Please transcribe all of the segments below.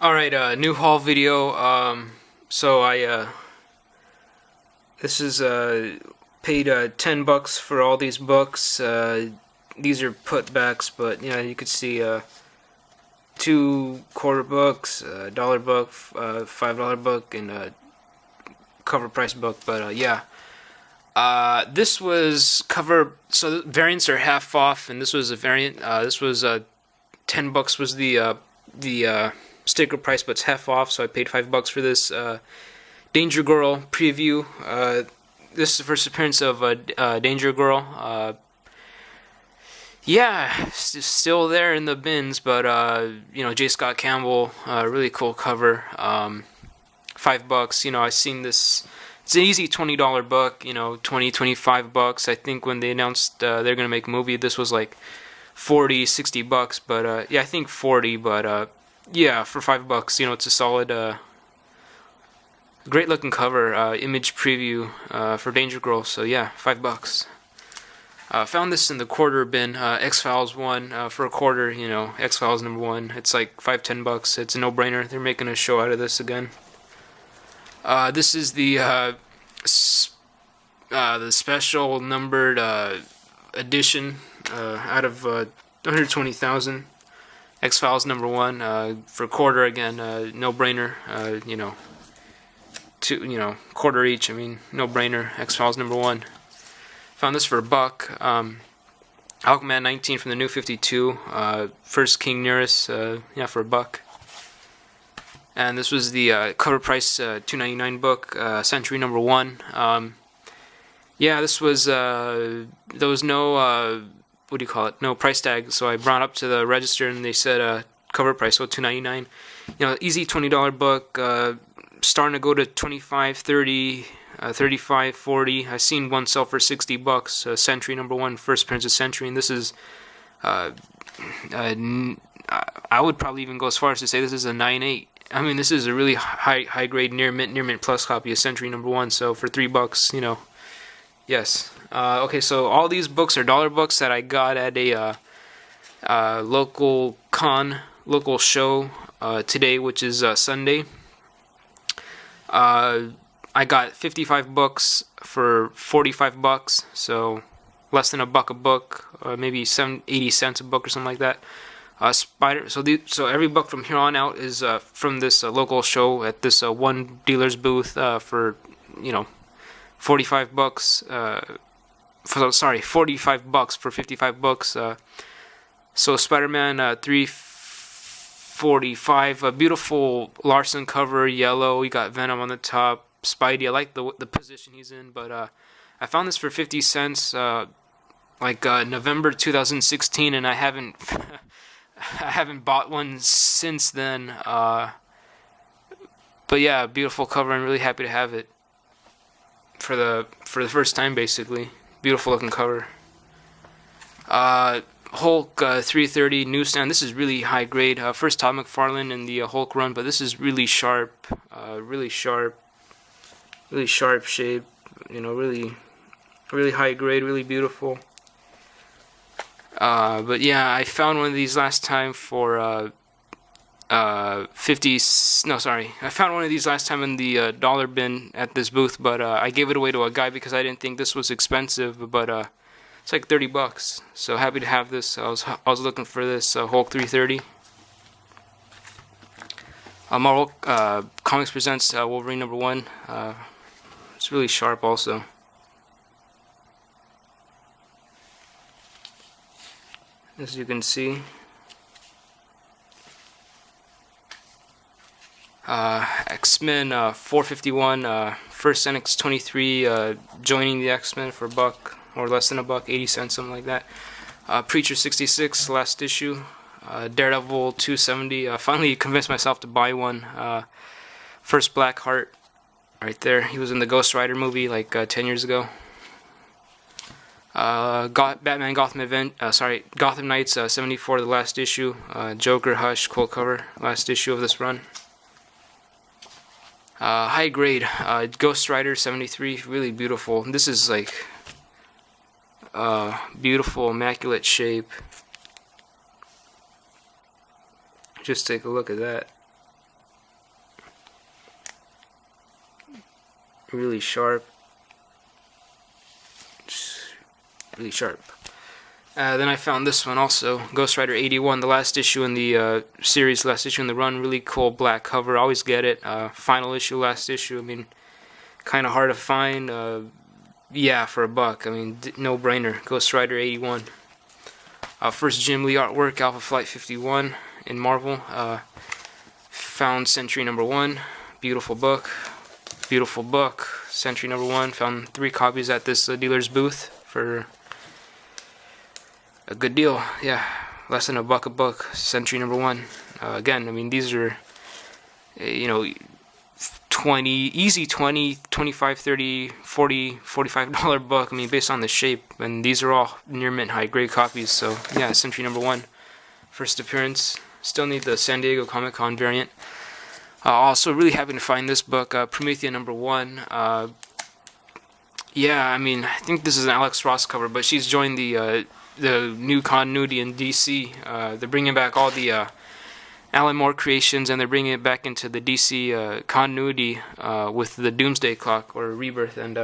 Alright, new haul video. So this is, paid, $10 for all these books. These are putbacks, but, yeah, you could see, two quarter books, dollar book, $5 book, and a cover price book, but, yeah. This was so the variants are half off, and this was a variant. This was, $10 was the sticker price, but it's half off, so I paid $5 for this Danger Girl preview. This is the first appearance of Danger Girl. Yeah, still there in the bins, but J. Scott Campbell, really cool cover. $5. I seen this. It's an easy $20 book. 25 bucks. I think when they announced they're gonna make a movie, this was like 40, $60. But yeah, I think 40. But yeah, for $5, it's a solid, great looking cover, image preview for Danger Girl. So yeah, $5. Found this in the quarter bin, X-Files 1, for a quarter. X-Files #1. It's like $5-10. It's a no-brainer. They're making a show out of this again. This is the special numbered edition out of 120,000. X-Files #1 for quarter again. No-brainer. Quarter each. I mean, no-brainer. X-Files #1. Found this for $1. Aquaman 19 from the New 52. First King Nearest. Yeah, for $1. And this was the cover price $2.99 book, Century #1. Yeah, this was there was no what do you call it? No price tag. So I brought up to the register and they said cover price, so $2.99. Easy $20 book. Starting to go to 25, 30, 35, 40. I seen one sell for $60. Century #1, first appearance of Century, and this is I would probably even go as far as to say this is a 9.8. I mean, this is a really high grade near mint plus copy of Century #1. So for $3, yes. Okay, so all these books are dollar books that I got at a local show today, which is Sunday. I got 55 books for $45, so less than $1 a book, maybe 80 cents a book or something like that. So every book from here on out is from this local show at this one dealer's booth for $45. $45 for 55 books. So Spider-Man 345, a beautiful Larson cover, yellow. You got Venom on the top. Spidey, I like the position he's in, but I found this for 50 cents, November 2016, and I haven't I haven't bought one since then. But yeah, beautiful cover. I'm really happy to have it for the first time, basically. Beautiful looking cover. Hulk 330 newsstand. This is really high grade. First Todd McFarlane in the Hulk run, but this is really sharp, really sharp shape. Really high grade, really beautiful. But yeah, I found one of these last time for 50. No, sorry, I found one of these last time in the dollar bin at this booth, but I gave it away to a guy because I didn't think this was expensive. But it's like $30. So happy to have this. I was looking for this Hulk 330. Marvel Comics presents Wolverine #1. It's really sharp also. As you can see, X-Men 451, first NX-23 joining the X-Men for $1 or less than $1, 80 cents, something like that. Preacher 66, last issue. Daredevil 270. Finally convinced myself to buy one. First Blackheart, right there. He was in the Ghost Rider movie like 10 years ago. Batman Gotham Knights 74, the last issue. Joker Hush, cool cover, last issue of this run. High grade Ghost Rider 73, really beautiful. This is like beautiful, immaculate shape. Just take a look at that. really sharp. Really sharp. Then I found this one also, Ghost Rider 81, the last issue in the series, last issue in the run. Really cool black cover. Always get it. Final issue, last issue. I mean, kind of hard to find. Yeah, for $1. I mean, no brainer. Ghost Rider 81. First Jim Lee artwork, Alpha Flight 51 in Marvel. Found Century #1. Beautiful book. Beautiful book. Century #1. Found 3 copies at this dealer's booth for a good deal. Yeah, less than $1 a book. Century #1. Again, I mean, these are, you know, 20, easy 20, 25, 30, 40, $45 book. I mean, based on the shape. And these are all near mint high grade copies. So, yeah, Century #1. First appearance. Still need the San Diego Comic Con variant. Also, really happy to find this book, Promethea #1. Yeah, I mean, I think this is an Alex Ross cover, but she's joined the new continuity in DC. They're bringing back all the Alan Moore creations, and they're bringing it back into the DC continuity with the Doomsday Clock or Rebirth. And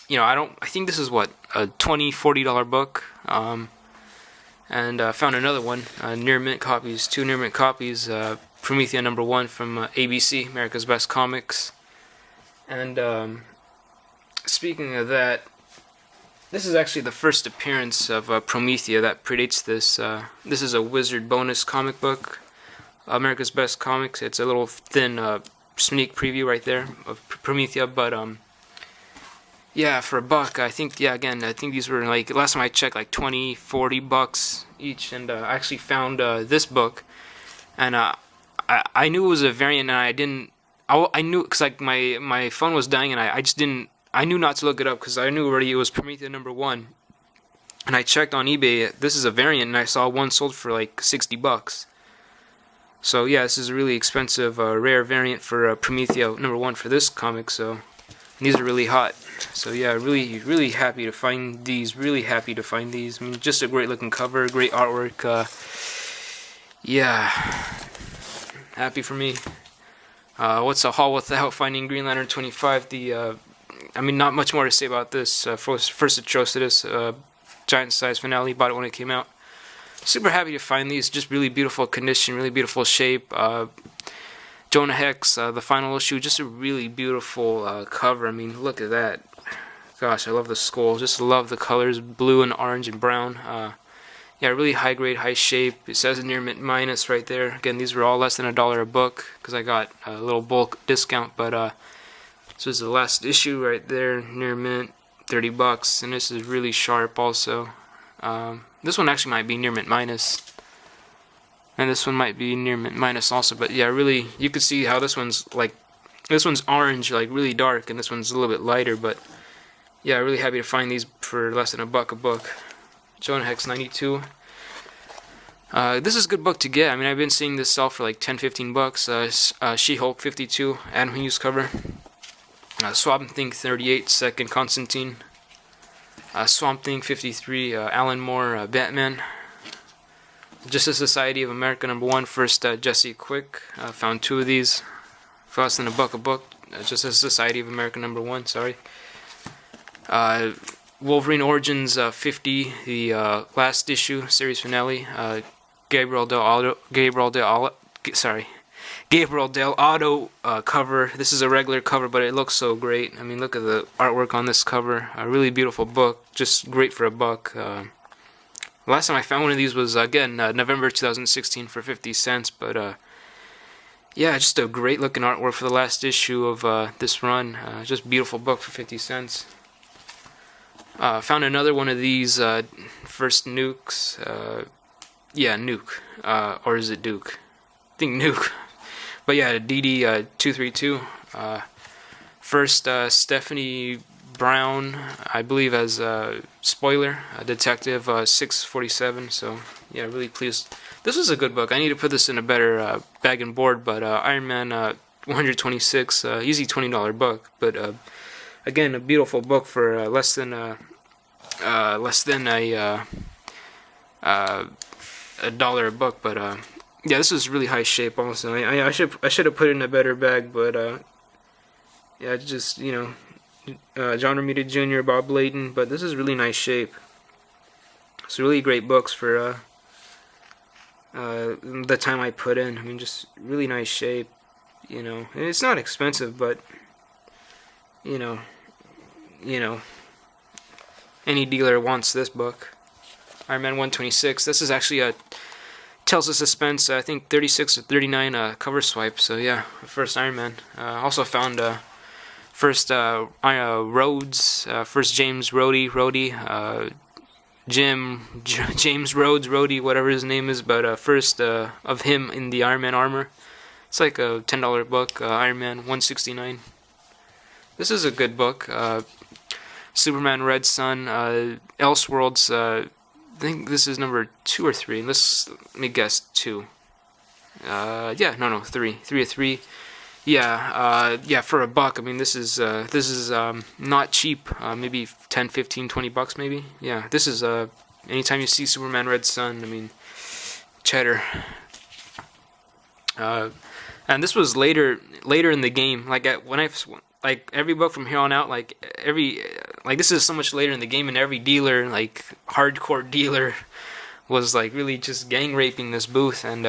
you know, I think this is what, a $20, $40 book. And found another one, near mint copies, 2 near mint copies. Promethea #1 from ABC, America's Best Comics. And speaking of that, this is actually the first appearance of Promethea that predates this. This is a Wizard bonus comic book, America's Best Comics. It's a little thin sneak preview right there of Promethea, but yeah, for $1, I think, yeah, again, I think these were, like, last time I checked, like $20, $40 each. And I actually found this book, and I knew it was a variant, and I knew, because like my phone was dying, and I just didn't, I knew not to look it up, because I knew already it was Promethea #1. And I checked on eBay, this is a variant, and I saw one sold for like $60. So yeah, this is a really expensive, rare variant for Promethea #1 for this comic, so, and these are really hot. So yeah, really happy to find these, I mean, just a great looking cover, great artwork, yeah, happy for me. What's a haul without finding Green Lantern 25? I mean, not much more to say about this. First Atrocitus, giant size finale, bought it when it came out. Super happy to find these, just really beautiful condition, really beautiful shape. Jonah Hex, the final issue, just a really beautiful cover. I mean, look at that. Gosh, I love the skull. Just love the colors, blue and orange and brown. Yeah, really high grade, high shape. It says near mint minus right there. Again, these were all less than $1 a book because I got a little bulk discount. But this was the last issue right there, near mint, $30, and this is really sharp also. This one actually might be near mint minus, and this one might be near mint minus also. But yeah, really, you could see how this one's orange, like really dark, and this one's a little bit lighter. But yeah, really happy to find these for less than $1 a book. Jonah Hex 92. This is a good book to get. I mean, I've been seeing this sell for like $10-15. She-Hulk 52, Adam Hughes cover. Swamp Thing 38, second Constantine. Swamp Thing 53, Alan Moore, Batman. Justice Society of America #1, first Jesse Quick. Found 2 of these for less than $1 a book. Justice Society of America #1, sorry. Wolverine Origins 50, the last issue, series finale. Gabriel Del Auto cover. This is a regular cover, but it looks so great. I mean, look at the artwork on this cover. A really beautiful book, just great for $1. Last time I found one of these was, again, November 2016 for 50 cents, but yeah, just a great looking artwork for the last issue of this run. Just beautiful book for 50 cents. Found another one of these, first Nukes, yeah, Nuke, or is it Duke? I think Nuke. But yeah, DD 232. First Stephanie Brown, I believe, as spoiler, Detective 647. So yeah, really pleased. This was a good book. I need to put this in a better bag and board. But Iron Man 126, easy $20 book. But again, a beautiful book for less than a $1 a book. But yeah, this is really high shape also. I should have put it in a better bag, but yeah, just, John Romita Jr., Bob Layton, but this is really nice shape. It's really great books for the time I put in. I mean, just really nice shape, and it's not expensive, but you know, you know, any dealer wants this book. Iron Man 126. This is actually a Tales of Suspense. I think 36 or 39 cover swipe. So yeah, first Iron Man. Also found first Rhodes, first James Rhodey, James Rhodes Rhodey, whatever his name is, but first of him in the Iron Man armor. It's like a $10 book. Iron Man 169. This is a good book. Superman Red Sun, Elseworlds. I think this is number 2 or 3. Let me guess, 2. Yeah, no, 3. 3 of 3. Yeah, for $1. I mean, this is not cheap. Maybe 10, 15, 20 bucks, maybe. Yeah, this is anytime you see Superman Red Sun, I mean, cheddar. And this was later in the game. Like every book from here on out, this is so much later in the game, and every dealer, like hardcore dealer, was like really just gang raping this booth, and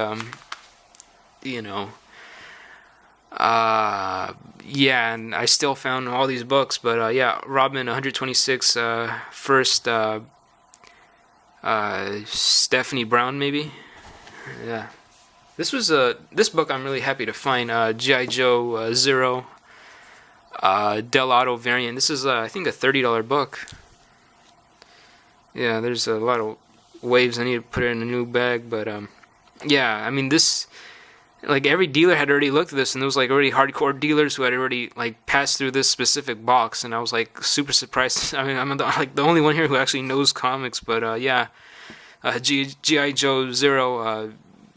yeah, and I still found all these books, but yeah, Robin 126, first Stephanie Brown, maybe. Yeah, this book I'm really happy to find. G.I. Joe Zero. Del Auto variant. This is I think a $30 book. Yeah, there's a lot of waves. I need to put it in a new bag, but yeah, I mean, this, like, every dealer had already looked at this, and there was like already hardcore dealers who had already like passed through this specific box, and I was like super surprised. I mean, I'm the only one here who actually knows comics, but yeah, G.I. Joe Zero,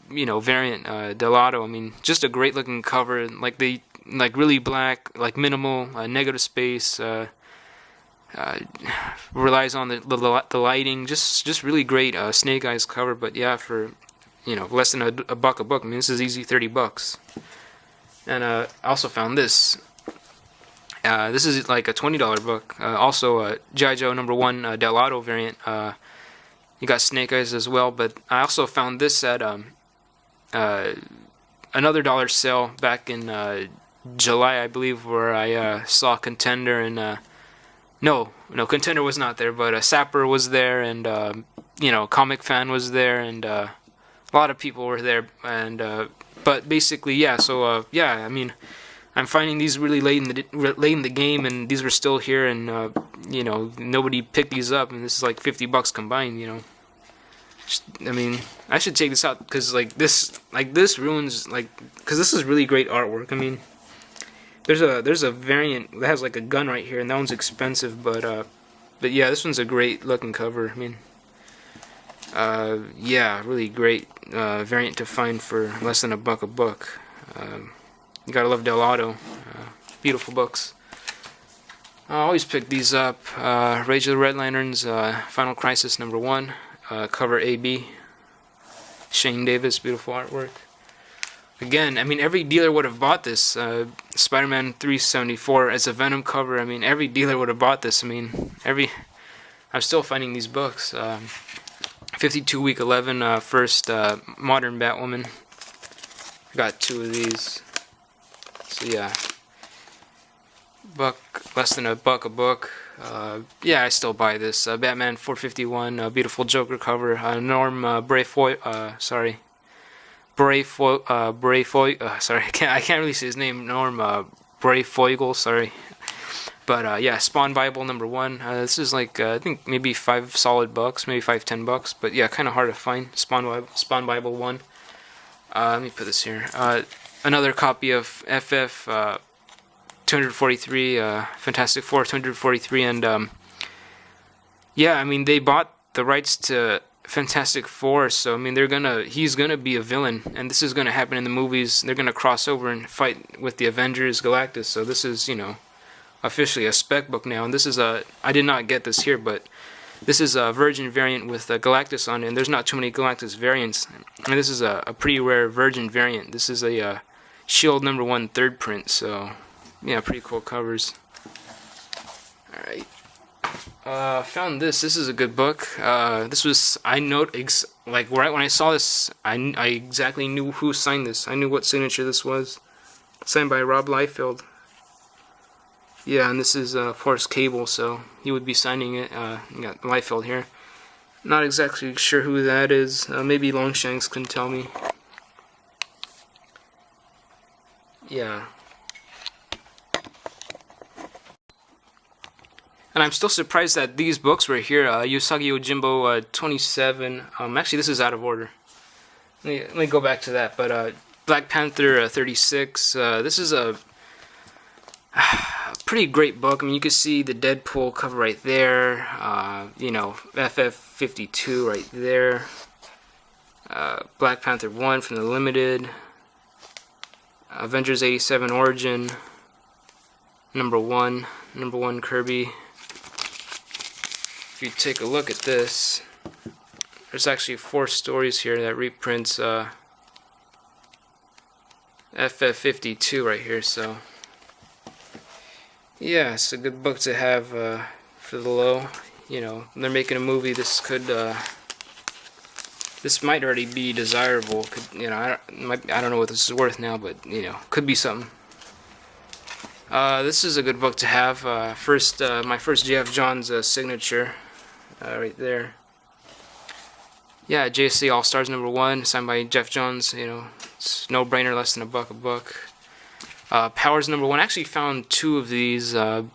variant, Del Auto. I mean, just a great looking cover, and like really black, like minimal, negative space, relies on the lighting, just really great Snake Eyes cover. But yeah, for less than a buck a book, I mean, this is easy $30. And I also found this. This is like a $20 book. Also G.I. Joe #1 Del Auto variant. You got Snake Eyes as well, but I also found this at another dollar sale back in July, I believe, where I saw Contender, and no, Contender was not there, but Sapper was there, and Comic Fan was there, and a lot of people were there, and but basically, yeah. So yeah, I mean, I'm finding these really late in the game, and these were still here, and nobody picked these up, and this is like $50 combined, I mean, I should take this out because this ruins, because this is really great artwork. I mean, there's a variant that has like a gun right here, and that one's expensive, but yeah, this one's a great looking cover. I mean, yeah, really great variant to find for less than $1 a book. You gotta love Del Auto. Beautiful books. I always pick these up. Rage of the Red Lanterns, Final Crisis #1, cover AB. Shane Davis, beautiful artwork. Again, I mean, every dealer would have bought this. Spider-Man 374 as a Venom cover. I mean, every dealer would have bought this. I mean, I'm still finding these books. 52 week 11, first modern Batwoman. Got 2 of these. So yeah, less than $1 a book. Yeah, I still buy this. Batman 451, beautiful Joker cover. Norm sorry, sorry, I can't really say his name. Norm Brayfogle, sorry. But yeah, Spawn Bible #1. This is like I think maybe $5 solid bucks, maybe $5-10. But yeah, kind of hard to find. Spawn Bible 1. Let me put this here. Another copy of FF 243, Fantastic Four 243, and yeah, I mean, they bought the rights to Fantastic Four, so I mean, he's gonna be a villain, and this is gonna happen in the movies. They're gonna cross over and fight with the Avengers, Galactus. So this is, officially a spec book now, and this is I did not get this here, but this is a Virgin variant with Galactus on it, and there's not too many Galactus variants, and this is a pretty rare Virgin variant. This is a Shield #1 third print, so yeah, pretty cool covers. Alright. Found this. This is a good book. This was, like right when I saw this, I exactly knew who signed this. I knew what signature this was. Signed by Rob Liefeld. Yeah, and this is Forrest Cable, so he would be signing it. You got Liefeld here. Not exactly sure who that is. Maybe Longshanks can tell me. Yeah. And I'm still surprised that these books were here. Usagi Yojimbo 27. Actually, this is out of order. Let me go back to that. But Black Panther 36. This is a pretty great book. I mean, you can see the Deadpool cover right there. You know, FF52 right there. Black Panther 1 from the Limited. Avengers 87 Origin. Number 1 Kirby. If you take a look at this, there's actually 4 stories here that reprints FF52 right here, so yeah, it's a good book to have for the low. You know, they're making a movie. This might already be desirable. You know, I don't know what this is worth now, but you know, could be something. This is a good book to have. My first J.F. Johns signature, right there. Yeah, JSC All Stars number 1, signed by Jeff Johns. You know, it's no brainer, less than a book. Powers number 1. I actually found 2 of these, but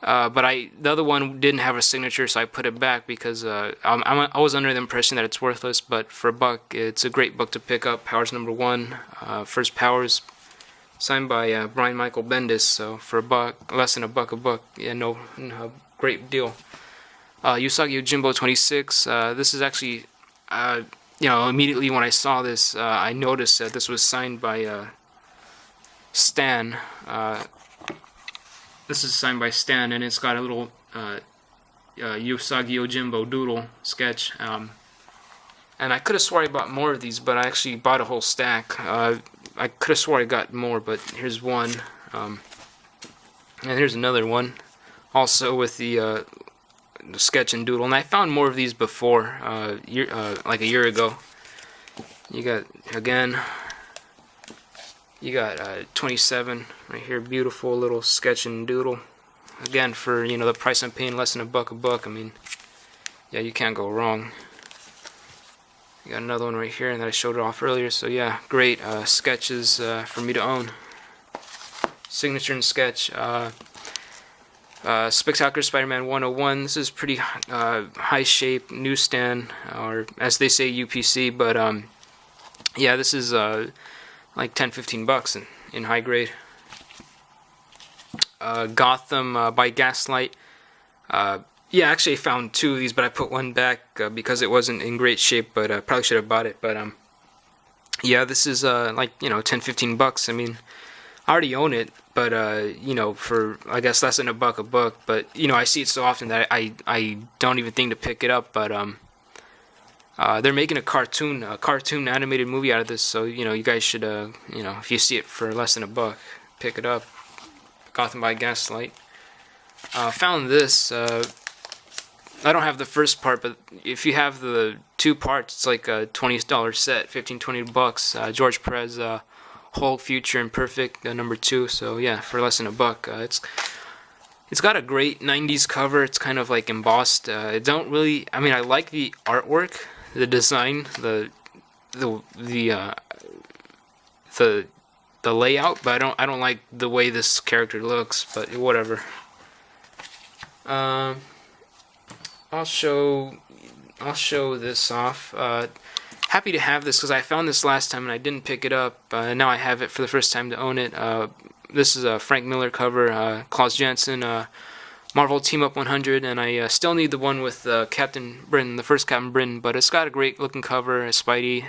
the other one didn't have a signature, so I put it back because I was under the impression that it's worthless. But for a buck, it's a great book to pick up. Powers number 1, first Powers. Signed by Brian Michael Bendis, so for a buck, less than a buck, yeah, no great deal. Usagi Yojimbo 26. This is actually, you know, immediately when I saw this, I noticed that this was signed by Stan. This is signed by Stan, and it's got a little Usagi Yojimbo doodle sketch. And I could have swore I bought more of these, but I actually bought a whole stack. I could have swore I got more, but here's one. And here's another one. Also with the sketch and doodle. And I found more of these before, like a year ago. You got, again, you got 27 right here. Beautiful little sketch and doodle. Again, for, you know, the price I'm paying, less than a buck. I mean, yeah, you can't go wrong. You got another one right here, and that I showed it off earlier. So yeah, great sketches for me to own. Signature and sketch. Spectacular Spider-Man 101. This is pretty high shape newsstand, or as they say, UPC. But yeah, this is like 10-15 bucks in high grade. Gotham by Gaslight. Yeah, actually I found 2 of these, but I put one back because it wasn't in great shape, but I probably should have bought it. But yeah, this is like, you know, 10-15 bucks. I mean, I already own it, but you know, for I guess less than a buck. But you know, I see it so often that I don't even think to pick it up. But they're making a cartoon animated movie out of this, so you know, you guys should you know, if you see it for less than a buck, pick it up. Gotham by Gaslight. Found this. I don't have the first part, but if you have the 2 parts, it's like a $20 set, 15-20 bucks. George Perez, Hulk, Future, and Perfect, number 2. So yeah, for less than a buck. It's got a great 90s cover. It's kind of like embossed. I mean, I like the artwork, the design, the layout, but I don't like the way this character looks. But whatever. I'll show this off. Happy to have this because I found this last time and I didn't pick it up. Now I have it for the first time to own it. This is a Frank Miller cover, Klaus Janson, Marvel Team Up 100, and I still need the one with Captain Britain, the first Captain Britain, but it's got a great looking cover. Spidey,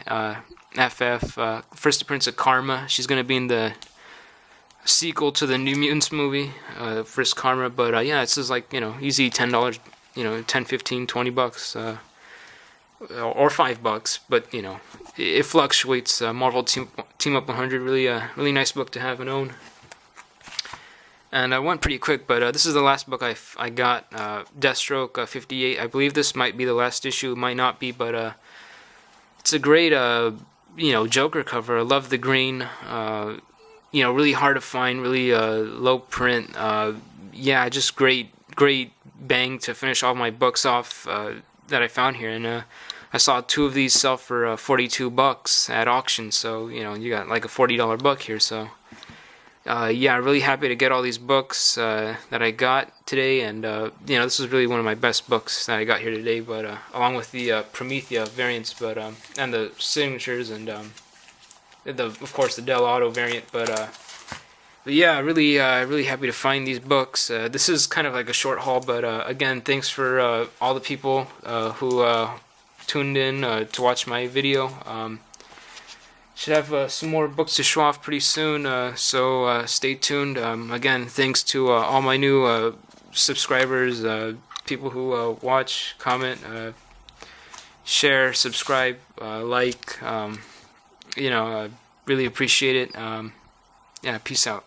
FF, First Appearance of Karma. She's going to be in the sequel to the New Mutants movie, First Karma, but yeah, this is like, you know, easy $10. You know, 10, 15, 20 bucks, or $5, but you know, it fluctuates. Marvel Team Up 100, really nice book to have and own. And I went pretty quick, but this is the last book I got, Deathstroke 58. I believe this might be the last issue. It might not be, but it's a great, Joker cover. I love the green. Really hard to find, really low print. Yeah, just great bang to finish all my books off that I found here. And I saw 2 of these sell for $42 at auction. So you got like a $40 book here. So. Yeah, really happy to get all these books that I got today, and this is really one of my best books that I got here today. But along with the Promethea variants, but and the signatures, and of course the Del Auto variant. But yeah, really happy to find these books. This is kind of like a short haul, but again, thanks for all the people who tuned in to watch my video. Should have some more books to show off pretty soon, so stay tuned. Again, thanks to all my new subscribers, people who watch, comment, share, subscribe, like. Really appreciate it. Yeah, peace out.